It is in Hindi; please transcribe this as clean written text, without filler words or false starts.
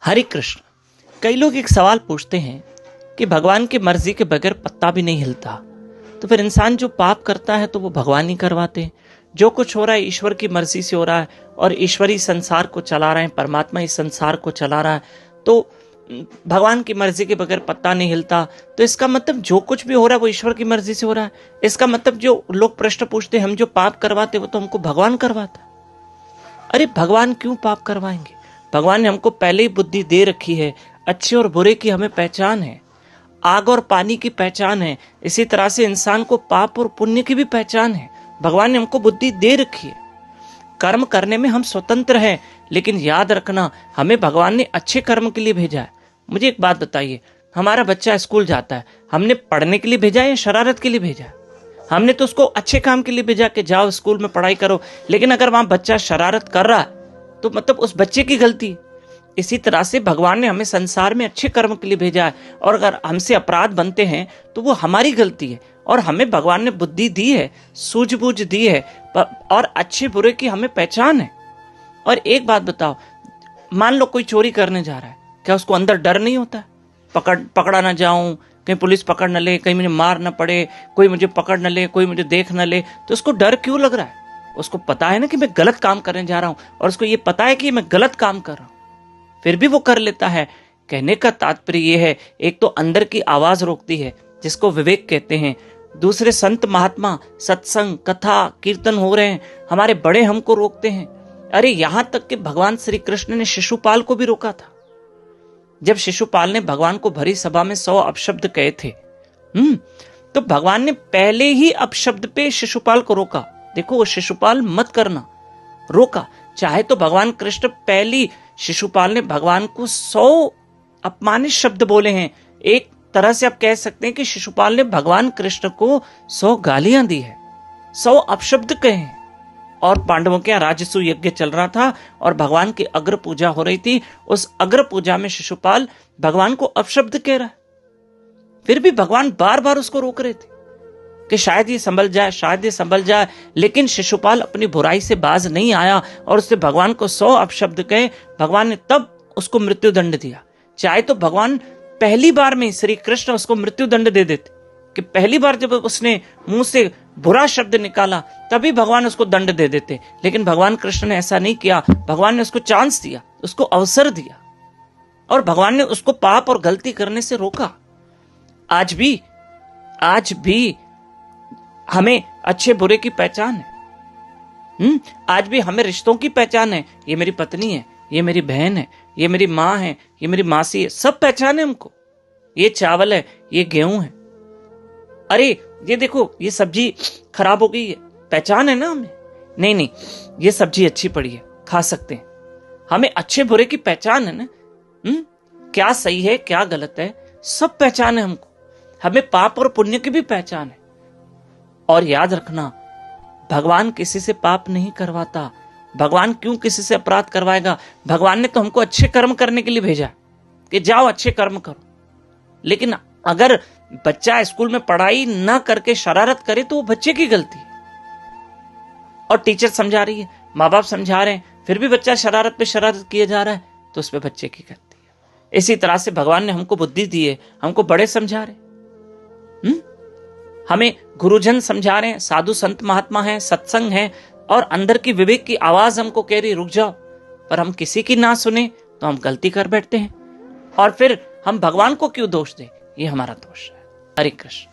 हरे कृष्ण। कई लोग एक सवाल पूछते हैं कि भगवान की मर्जी के बगैर पत्ता भी नहीं हिलता, तो फिर इंसान जो पाप करता है तो वो भगवान ही करवाते हैं। जो कुछ हो रहा है ईश्वर की मर्जी से हो रहा है और ईश्वर ही संसार को चला रहे हैं, परमात्मा इस संसार को चला रहा है, तो भगवान की मर्जी के बगैर पत्ता नहीं हिलता। तो इसका मतलब जो कुछ भी हो रहा है वो ईश्वर की मर्जी से हो रहा है। इसका मतलब जो लोग प्रश्न पूछते हैं हम जो पाप करवाते वो तो हमको भगवान करवाता। अरे भगवान क्यों पाप करवाएंगे? भगवान ने हमको पहले ही बुद्धि दे रखी है, अच्छे और बुरे की हमें पहचान है, आग और पानी की पहचान है। इसी तरह से इंसान को पाप और पुण्य की भी पहचान है। भगवान ने हमको बुद्धि दे रखी है। कर्म करने में हम स्वतंत्र हैं, लेकिन याद रखना हमें भगवान ने अच्छे कर्म के लिए भेजा है। मुझे एक बात बताइए, हमारा बच्चा स्कूल जाता है, हमने पढ़ने के लिए भेजा है या शरारत के लिए भेजा है? हमने तो उसको अच्छे काम के लिए भेजा कि जाओ स्कूल में पढ़ाई करो, लेकिन अगर वहां बच्चा शरारत कर रहा है तो मतलब उस बच्चे की गलती है। इसी तरह से भगवान ने हमें संसार में अच्छे कर्म के लिए भेजा है, और अगर हमसे अपराध बनते हैं तो वो हमारी गलती है। और हमें भगवान ने बुद्धि दी है, सूझबूझ दी है, और अच्छे बुरे की हमें पहचान है। और एक बात बताओ, मान लो कोई चोरी करने जा रहा है, क्या उसको अंदर डर नहीं होता है? पकड़ा ना जाऊं, कहीं पुलिस पकड़ न ले, कहीं मुझे मार न पड़े, कोई मुझे पकड़ न ले, कोई मुझे देख न ले, तो उसको डर क्यों लग रहा है? उसको पता है ना कि मैं गलत काम करने जा रहा हूं, और उसको ये पता है कि मैं गलत काम कर रहा हूं, फिर भी वो कर लेता है। कहने का तात्पर्य ये है, एक तो अंदर की आवाज रोकती है जिसको विवेक कहते हैं, दूसरे संत महात्मा, सत्संग, कथा, कीर्तन हो रहे हैं, हमारे बड़े हमको रोकते हैं। अरे यहां तक कि भगवान श्री कृष्ण ने शिशुपाल को भी रोका था। जब शिशुपाल ने भगवान को भरी सभा में 100 अपशब्द कहे थे, तो भगवान ने पहले ही अपशब्द पे शिशुपाल को रोका। देखो, वो शिशुपाल मत करना, रोका। चाहे तो भगवान कृष्ण पहली शिशुपाल ने भगवान को 100 अपमानित शब्द बोले हैं। एक तरह से आप कह सकते हैं कि शिशुपाल ने भगवान कृष्ण को 100 गालियां दी है, 100 अपशब्द कहे हैं। और पांडवों के राजसू यज्ञ चल रहा था और भगवान की अग्र पूजा हो रही थी। उस अग्र पूजा में शिशुपाल भगवान को अपशब्द कह रहा है, फिर भी भगवान बार बार उसको रोक रहे थे कि शायद ये संभल जाए, शायद ये संभल जाए। लेकिन शिशुपाल अपनी बुराई से बाज नहीं आया और उसने भगवान को 100 अपशब्द कहे। भगवान ने तब उसको मृत्यु दंड दिया। चाहे तो भगवान पहली बार में श्री कृष्ण उसको मृत्यु दंड दे देते कि पहली बार जब उसने मुंह से बुरा शब्द निकाला तभी भगवान उसको दंड दे देते, लेकिन भगवान कृष्ण ने ऐसा नहीं किया। भगवान ने उसको चांस दिया, उसको अवसर दिया, और भगवान ने उसको पाप और गलती करने से रोका। आज भी हमें अच्छे बुरे की पहचान है। आज भी हमें रिश्तों की पहचान है। ये मेरी पत्नी है, ये मेरी बहन है, ये मेरी माँ है, ये मेरी मासी है, सब पहचान है हमको। ये चावल है, ये गेहूं है। अरे ये देखो, ये सब्जी खराब हो गई है, पहचान है ना हमें। नहीं, ये सब्जी अच्छी पड़ी है, खा सकते हैं। हमें अच्छे बुरे की पहचान है ना। क्या सही है, क्या गलत है, सब पहचान है हमको। हमें पाप और पुण्य की भी पहचान है। और याद रखना, भगवान किसी से पाप नहीं करवाता। भगवान क्यों किसी से अपराध करवाएगा? भगवान ने तो हमको अच्छे कर्म करने के लिए भेजा कि जाओ अच्छे कर्म करो। लेकिन अगर बच्चा स्कूल में पढ़ाई ना करके शरारत करे तो वो बच्चे की गलती है। और टीचर समझा रही है, माँ बाप समझा रहे हैं, फिर भी बच्चा शरारत पे शरारत किया जा रहा है, तो उस पे बच्चे की गलती है। इसी तरह से भगवान ने हमको बुद्धि दी है, हमको बड़े समझा रहे, हमें गुरुजन समझा रहे हैं, साधु संत महात्मा हैं, सत्संग है, और अंदर की विवेक की आवाज हमको कह रही रुक जाओ, पर हम किसी की ना सुने तो हम गलती कर बैठते हैं। और फिर हम भगवान को क्यों दोष दें? ये हमारा दोष है। हरे कृष्ण।